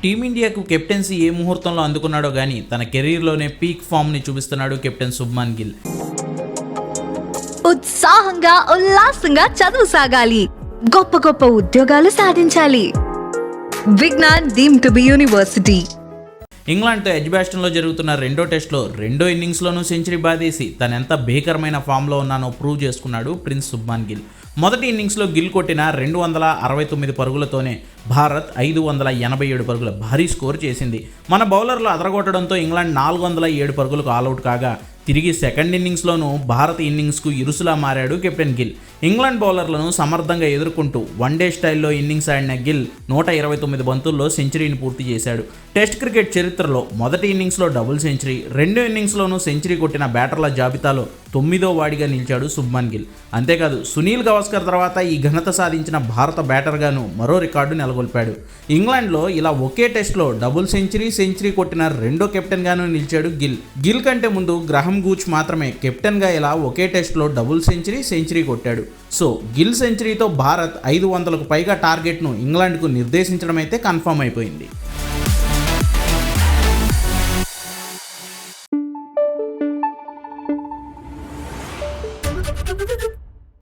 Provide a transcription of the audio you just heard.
టీమిండియాకు కెప్టెన్సీ ఏ ముహూర్తంలో అందుకున్నాడో గానీ తన కెరీర్లోనే పీక్ ఫామ్ని చూపిస్తున్నాడు కెప్టెన్ శుభ్మన్ గిల్. ఉత్సాహంగా ఉల్లాసంగా చదువు సాగాలి, గొప్ప గొప్ప ఉద్యోగాలు సాధించాలి. Vignan deemed to be university. ఇంగ్లాండ్తో ఎడ్జ్బాస్టన్లో జరుగుతున్న రెండో టెస్ట్లో రెండో ఇన్నింగ్స్లోనూ సెంచరీ బాదేసి తనెంత భీకరమైన ఫామ్లో ఉన్నానో ప్రూవ్ చేసుకున్నాడు ప్రిన్స్ శుభ్మన్ గిల్. మొదటి ఇన్నింగ్స్లో గిల్ కొట్టిన 269 పరుగులతోనే భారత్ 587 పరుగుల భారీ స్కోర్ చేసింది. మన బౌలర్లు అదరగొట్టడంతో ఇంగ్లాండ్ 407 పరుగులకు ఆల్అవుట్ కాగా తిరిగి సెకండ్ ఇన్నింగ్స్లోనూ భారత్ ఇన్నింగ్స్కు ఇరుసులా మారాడు కెప్టెన్ గిల్. ఇంగ్లాండ్ బౌలర్లను సమర్థంగా ఎదుర్కొంటూ వన్డే స్టైల్లో ఇన్నింగ్స్ ఆడిన గిల్ 129 బంతుల్లో సెంచరీని పూర్తి చేశాడు. టెస్ట్ క్రికెట్ చరిత్రలో మొదటి ఇన్నింగ్స్లో డబుల్ సెంచరీ, రెండో ఇన్నింగ్స్లోనూ సెంచరీ కొట్టిన బ్యాటర్ల జాబితాలో 9వ వాడిగా నిలిచాడు శుభ్మన్ గిల్. అంతేకాదు సునీల్ గవాస్కర్ తర్వాత ఈ ఘనత సాధించిన భారత బ్యాటర్గాను మరో రికార్డు నెలకొల్పాడు. ఇంగ్లాండ్లో ఇలా ఒకే టెస్ట్లో డబుల్ సెంచరీ కొట్టిన రెండో కెప్టెన్గాను నిలిచాడు గిల్. గిల్ కంటే ముందు గ్రహం గూచ్ మాత్రమే కెప్టెన్గా ఇలా ఒకే టెస్ట్లో డబుల్ సెంచరీ కొట్టాడు. సో గిల్ సెంచరీతో భారత్ 500కు పైగా టార్గెట్ను ఇంగ్లాండ్కు నిర్దేశించడం అయితే కన్ఫర్మ్ అయిపోయింది.